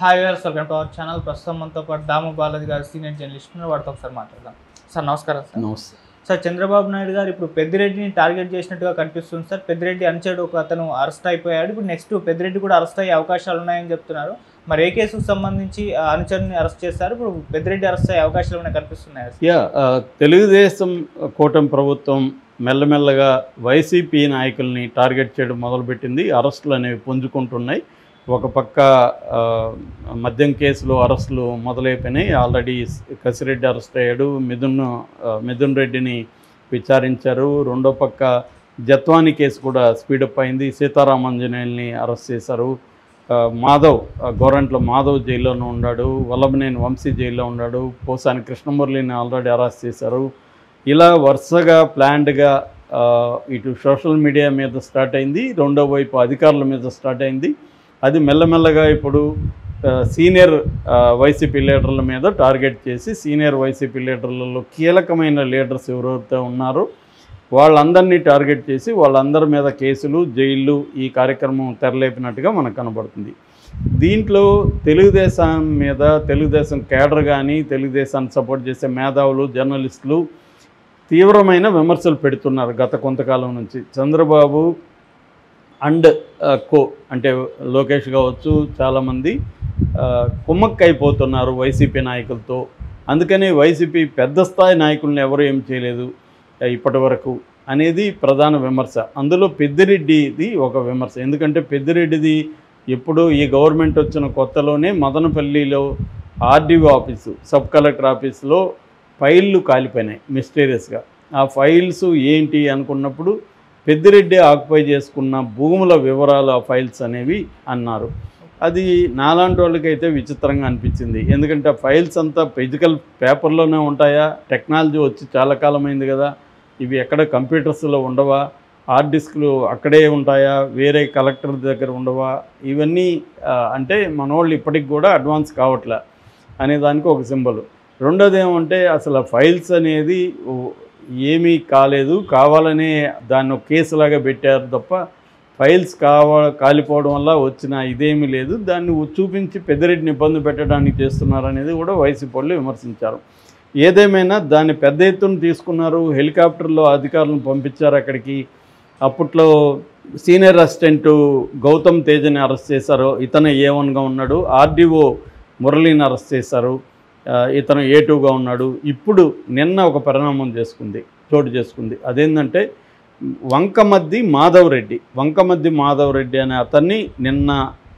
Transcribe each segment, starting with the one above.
Hi viewers, welcome to our channel. ప్రస్తుతం మనతో పాటు దాము బాలాజీ గారు సీనియర్ జర్నలిస్ట్ వాడితో ఒకసారి మాట్లాడదాం. సార్ నమస్కారం. సార్ నమస్తే సార్, చంద్రబాబు నాయుడు గారు ఇప్పుడు పెద్దిరెడ్డిని టార్గెట్ చేసినట్టుగా కనిపిస్తుంది సార్. పెద్దిరెడ్డి అనుచరుడు ఒక అతను అరెస్ట్ అయిపోయాడు. ఇప్పుడు నెక్స్ట్ పెద్దిరెడ్డి కూడా అరెస్ట్ అయ్యే అవకాశాలు ఉన్నాయని చెప్తున్నారు. మరి ఏ కేసుకు సంబంధించి అనుచరుని అరెస్ట్ చేస్తారు? ఇప్పుడు పెద్దిరెడ్డి అరెస్ట్ అయ్యే అవకాశాలు ఏమైనా కనిపిస్తున్నాయి? తెలుగుదేశం కూటమి ప్రభుత్వం మెల్లమెల్లగా వైసీపీ నాయకుల్ని టార్గెట్ చేయడం మొదలుపెట్టింది. అరెస్టులు అనేవి పుంజుకుంటున్నాయి. ఒక పక్క మద్యం కేసులో అరెస్టులు మొదలైపోయినాయి. ఆల్రెడీ కసిరెడ్డి అరెస్ట్ అయ్యాడు. మిథున్ రెడ్డిని విచారించారు. రెండో పక్క జత్వాని కేసు కూడా స్పీడప్ అయింది. సీతారామాంజనేయుల్ని అరెస్ట్ చేశారు. గోరంట్ల మాధవ్ జైల్లోనే ఉన్నాడు. వల్లభనేని వంశీ జైల్లో ఉన్నాడు. పోసాని కృష్ణమురళిని ఆల్రెడీ అరెస్ట్ చేశారు. ఇలా వరుసగా ప్లాన్డ్గా ఇటు సోషల్ మీడియా మీద స్టార్ట్ అయింది, రెండో వైపు అధికారుల మీద స్టార్ట్ అయింది. అది మెల్లమెల్లగా ఇప్పుడు సీనియర్ వైసీపీ లీడర్ల మీద టార్గెట్ చేసి, సీనియర్ వైసీపీ లీడర్లలో కీలకమైన లీడర్స్ ఎవరైతే ఉన్నారో వాళ్ళందరినీ టార్గెట్ చేసి వాళ్ళందరి మీద కేసులు, జైళ్ళు ఈ కార్యక్రమం తెరలేపినట్టుగా మనకు కనబడుతుంది. దీంట్లో తెలుగుదేశం మీద, తెలుగుదేశం కేడర్ కానీ, తెలుగుదేశాన్ని సపోర్ట్ చేసే మేధావులు, జర్నలిస్టులు తీవ్రమైన విమర్శలు పెడుతున్నారు గత కొంతకాలం నుంచి. చంద్రబాబు అండ్ కో అంటే లోకేష్ కావచ్చు, చాలామంది కుమ్మక్కైపోతున్నారు వైసీపీ నాయకులతో. అందుకని వైసీపీ పెద్ద స్థాయి నాయకులను ఎవరు ఏం చేయలేదు ఇప్పటి వరకు అనేది ప్రధాన విమర్శ. అందులో పెద్దిరెడ్డిది ఒక విమర్శ. ఎందుకంటే పెద్దిరెడ్డిది ఎప్పుడు ఈ గవర్నమెంట్ వచ్చిన కొత్తలోనే మదనపల్లిలో ఆర్డీఓ ఆఫీసు, సబ్ కలెక్టర్ ఆఫీసులో ఫైళ్ళు కాలిపోయినాయి మిస్టీరియస్గా. ఆ ఫైల్స్ ఏంటి అనుకున్నప్పుడు పెద్దిరెడ్డి ఆక్యుపై చేసుకున్న భూముల వివరాలు ఆ ఫైల్స్ అనేవి అన్నారు. అది నాలాంటి వాళ్ళకైతే విచిత్రంగా అనిపించింది. ఎందుకంటే ఆ ఫైల్స్ అంతా ఫిజికల్ పేపర్లోనే ఉంటాయా? టెక్నాలజీ వచ్చి చాలా కాలమైంది కదా, ఇవి ఎక్కడ కంప్యూటర్స్లో ఉండవా? హార్డ్ డిస్క్లు అక్కడే ఉంటాయా? వేరే కలెక్టర్ దగ్గర ఉండవా? ఇవన్నీ అంటే మనోళ్ళు ఇప్పటికి కూడా అడ్వాన్స్ కావట్లే అనే దానికి ఒక సింబల్. రెండోది ఏమంటే అసలు ఫైల్స్ అనేది ఏమీ కాలేదు, కావాలనే దాన్ని ఒక కేసులాగా పెట్టారు తప్ప ఫైల్స్ కాలిపోవడం వల్ల వచ్చిన ఇదేమీ లేదు. దాన్ని చూపించి పెద్దిరెడ్డిని ఇబ్బంది పెట్టడానికి చేస్తున్నారు అనేది కూడా వైసీపీ వాళ్ళు విమర్శించారు. ఏదేమైనా దాన్ని పెద్ద ఎత్తున తీసుకున్నారు. హెలికాప్టర్లో అధికారులను పంపించారు అక్కడికి. అప్పట్లో సీనియర్ అసిస్టెంటు గౌతమ్ తేజని అరెస్ట్ చేశారు. ఇతను A1గా ఉన్నాడు. ఆర్డీఓ మురళిని అరెస్ట్ చేశారు. ఇతను A2గా ఉన్నాడు. ఇప్పుడు నిన్న ఒక పరిణామం చోటు చేసుకుంది. అదేంటంటే వంకమద్ది మాధవ్ రెడ్డి అనే అతన్ని నిన్న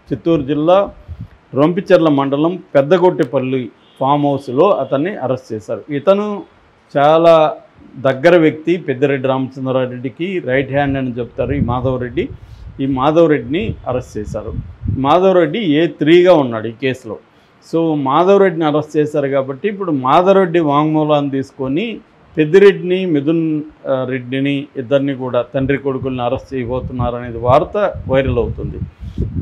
చిత్తూరు జిల్లా రొంపిచెర్ల మండలం పెద్దగొట్టిపల్లి ఫామ్ హౌస్లో అతన్ని అరెస్ట్ చేశారు. ఇతను చాలా దగ్గర వ్యక్తి పెద్దిరెడ్డి రామచంద్రారెడ్డికి, రైట్ హ్యాండ్ అని చెప్తారు ఈ మాధవ్ రెడ్డిని అరెస్ట్ చేశారు. మాధవ్ రెడ్డి A3గా ఉన్నాడు ఈ కేసులో. సో మాధవ్ రెడ్డిని అరెస్ట్ చేశారు కాబట్టి ఇప్పుడు మాధవ్ రెడ్డి వాంగ్మూలాన్ని తీసుకొని పెద్దిరెడ్డిని, మిథున్ రెడ్డిని ఇద్దరిని కూడా తండ్రి కొడుకుల్ని అరెస్ట్ చేయబోతున్నారు అనేది వార్త వైరల్ అవుతుంది.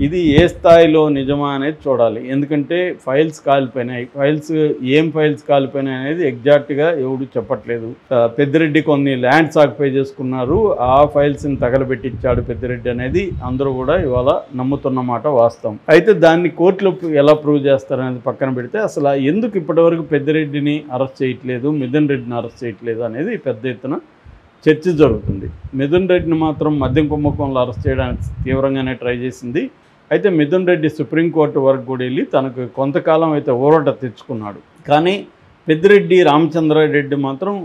ఇది ఏ స్థాయిలో నిజమా అనేది చూడాలి. ఎందుకంటే ఫైల్స్ కాలిపోయినాయి. ఏం ఫైల్స్ కాలిపోయినాయి అనేది ఎగ్జాక్ట్గా ఎవడు చెప్పట్లేదు. పెద్దిరెడ్డి కొన్ని ల్యాండ్స్ ఆక్యుపై చేసుకున్నారు, ఆ ఫైల్స్ని తగలబెట్టించాడు పెద్దిరెడ్డి అనేది అందరూ కూడా ఇవాళ నమ్ముతున్నమాట వాస్తవం. అయితే దాన్ని కోర్టులో ఎలా ప్రూవ్ చేస్తారనేది పక్కన పెడితే అసలు ఎందుకు ఇప్పటివరకు పెద్దిరెడ్డిని అరెస్ట్ చేయట్లేదు, మిథున్ రెడ్డిని అరెస్ట్ చేయట్లేదు అనేది పెద్ద ఎత్తున చర్చ జరుగుతుంది. మిథున్ రెడ్డిని మాత్రం మద్యం కుంభకోణంలో అరెస్ట్ చేయడానికి తీవ్రంగానే ట్రై చేసింది. అయితే మిథున్ రెడ్డి సుప్రీంకోర్టు వరకు కూడా వెళ్ళి తనకు కొంతకాలం అయితే ఊరట తెచ్చుకున్నాడు. కానీ పెద్దిరెడ్డి రామచంద్రారెడ్డి మాత్రం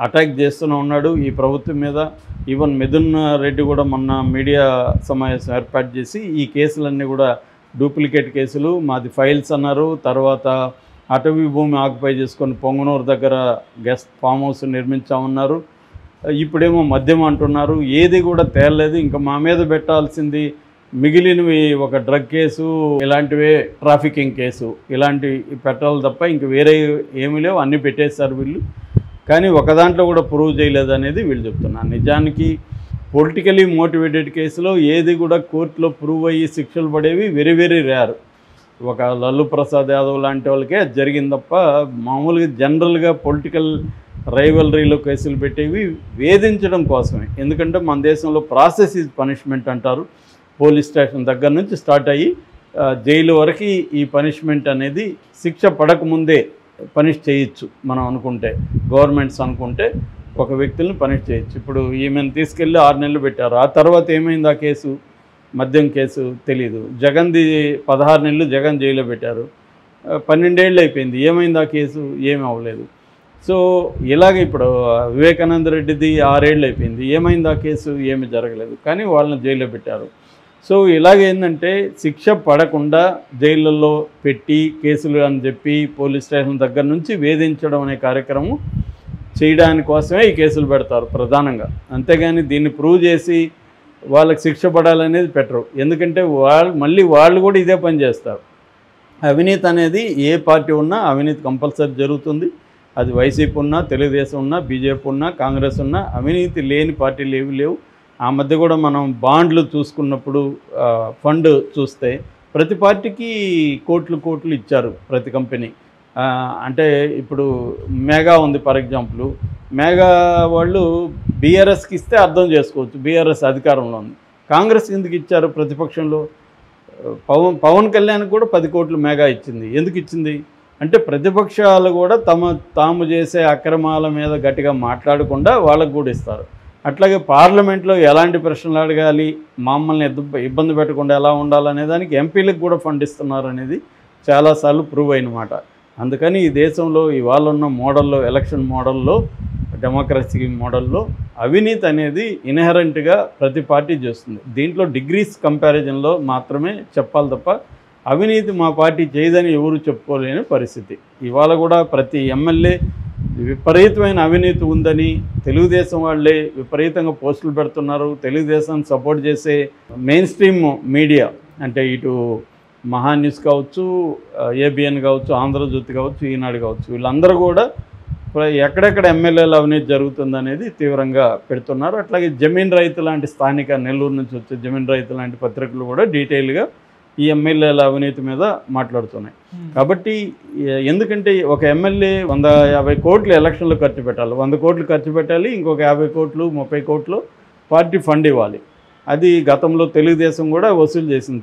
అటాక్ చేస్తూనే ఉన్నాడు ఈ ప్రభుత్వం మీద. ఈవెన్ మిథున్ రెడ్డి కూడా మొన్న మీడియా సమావేశం ఏర్పాటు చేసి ఈ కేసులన్నీ కూడా డూప్లికేట్ కేసులు, మాది ఫైల్స్ అన్నారు. తర్వాత అటవీ భూమి ఆక్యుపై చేసుకొని పొంగనూరు దగ్గర గెస్ట్ ఫామ్ హౌస్ నిర్మించామన్నారు. ఇప్పుడేమో మద్యం అంటున్నారు. ఏది కూడా తేలలేదు. ఇంకా మా మీద పెట్టాల్సింది మిగిలినవి ఒక డ్రగ్ కేసు, ఇలాంటివే ట్రాఫికింగ్ కేసు, ఇలాంటివి పెట్టాలి తప్ప ఇంక వేరే ఏమీ లేవు, అన్నీ పెట్టేశారు వీళ్ళు. కానీ ఒక దాంట్లో కూడా ప్రూవ్ చేయలేదు అనేది వీళ్ళు చెప్తున్నారు. నిజానికి పొలిటికలీ మోటివేటెడ్ కేసులో ఏది కూడా కోర్టులో ప్రూవ్ అయ్యి శిక్షలు పడేవి వెరీ వెరీ రేర్. ఒక లల్లు ప్రసాద్ యాదవ్ లాంటి వాళ్ళకే జరిగింది తప్ప మామూలుగా జనరల్గా పొలిటికల్ రైవలరీలో కేసులు పెట్టేవి వేధించడం కోసమే. ఎందుకంటే మన దేశంలో ప్రాసెస్ ఈజ్ పనిష్మెంట్ అంటారు. పోలీస్ స్టేషన్ దగ్గర నుంచి స్టార్ట్ అయ్యి జైలు వరకు ఈ పనిష్మెంట్ అనేది శిక్ష పడకముందే పనిష్ చేయొచ్చు. మనం అనుకుంటే గవర్నమెంట్స్ అనుకుంటే ఒక వ్యక్తులను పనిష్ చేయొచ్చు. ఇప్పుడు ఈమెను తీసుకెళ్ళి 6 నెలలు పెట్టారు. ఆ తర్వాత ఏమైంది? ఆ కేసు మద్యం కేసు తెలీదు. జగన్ది 16 నెలలు జగన్ జైల్లో పెట్టారు. 12 ఏళ్ళు అయిపోయింది. ఏమైంది ఆ కేసు? ఏమీ అవ్వలేదు. సో ఇలాగే ఇప్పుడు వివేకానంద రెడ్డిది 6 ఏళ్ళు అయిపోయింది. ఏమైంది ఆ కేసు? ఏమీ జరగలేదు. కానీ వాళ్ళని జైల్లో పెట్టారు. సో ఇలాగేందంటే శిక్ష పడకుండా జైళ్ళల్లో పెట్టి కేసులు అని చెప్పి పోలీస్ స్టేషన్ దగ్గర నుంచి వేధించడం అనే కార్యక్రమం చేయడానికి కోసమే ఈ కేసులు పెడతారు ప్రధానంగా. అంతేగాని దీన్ని ప్రూవ్ చేసి వాళ్ళకి శిక్ష పడాలనేది పెట్టరు. ఎందుకంటే వాళ్ళు కూడా ఇదే పని చేస్తారు. అవినీతి అనేది ఏ పార్టీ ఉన్నా అవినీతి కంపల్సరీ జరుగుతుంది. అది వైసీపీ ఉన్నా, తెలుగుదేశం ఉన్నా, బీజేపీ ఉన్నా, కాంగ్రెస్ ఉన్నా అవినీతి లేని పార్టీలు ఏవి లేవు. ఆ మధ్య కూడా మనం బాండ్లు చూసుకున్నప్పుడు ఫండ్ చూస్తే ప్రతి పార్టీకి కోట్లు ఇచ్చారు ప్రతి కంపెనీ. అంటే ఇప్పుడు మెగా ఉంది ఫర్ ఎగ్జాంపుల్. మెగా వాళ్ళు బీఆర్ఎస్కి ఇస్తే అర్థం చేసుకోవచ్చు, బీఆర్ఎస్ అధికారంలో ఉంది. కాంగ్రెస్ ఎందుకు ఇచ్చారు? ప్రతిపక్షంలో పవన్ కళ్యాణ్ కూడా 10 కోట్లు మెగా ఇచ్చింది. ఎందుకు ఇచ్చింది అంటే ప్రతిపక్షాలు కూడా తాము చేసే అక్రమాల మీద గట్టిగా మాట్లాడకుండా వాళ్ళకు కూడా ఇస్తారు. అట్లాగే పార్లమెంట్లో ఎలాంటి ప్రశ్నలు అడగాలి, మమ్మల్ని ఇబ్బంది పెట్టకుండా ఎలా ఉండాలనే దానికి ఎంపీలకు కూడా ఫండ్ ఇస్తున్నారు అనేది చాలాసార్లు ప్రూవ్ అయిన మాట. అందుకని ఈ దేశంలో ఇవాళ ఉన్న మోడల్లో, ఎలక్షన్ మోడల్లో, డెమోక్రసీ మోడల్లో అవినీతి అనేది ఇన్హెరెంట్గా ప్రతి పార్టీ చేస్తుంది. దీంట్లో డిగ్రీస్ కంపారిజన్లో మాత్రమే చెప్పాలి తప్ప అవినీతి మా పార్టీ చేయదని ఎవరు చెప్పుకోలేని పరిస్థితి. ఇవాళ కూడా ప్రతి ఎమ్మెల్యే విపరీతమైన అవినీతి ఉందని తెలుగుదేశం వాళ్ళే విపరీతంగా పోస్టులు పెడుతున్నారు. తెలుగుదేశం సపోర్ట్ చేసే మెయిన్ స్ట్రీమ్ మీడియా అంటే ఇటు మహా న్యూస్ కావచ్చు, ఏబిఎన్ కావచ్చు, ఆంధ్రజ్యోతి కావచ్చు, ఈనాడు కావచ్చు, వీళ్ళందరూ కూడా ఎక్కడెక్కడ ఎమ్మెల్యేల అవినీతి జరుగుతుందనేది తీవ్రంగా పెడుతున్నారు. అట్లాగే జమీన్ రైతు లాంటి స్థానిక నెల్లూరు నుంచి వచ్చే జమీన్ రైతు లాంటి పత్రికలు కూడా డీటెయిల్గా ఈ ఎమ్మెల్యేల అవినీతి మీద మాట్లాడుతున్నాయి. కాబట్టి ఎందుకంటే ఒక ఎమ్మెల్యే 150 కోట్లు ఎలక్షన్లో ఖర్చు పెట్టాలి, 100 కోట్లు ఖర్చు పెట్టాలి, ఇంకొక 50 కోట్లు 30 కోట్లు పార్టీ ఫండ్ ఇవ్వాలి. అది గతంలో తెలుగుదేశం కూడా వసూలు చేసింది.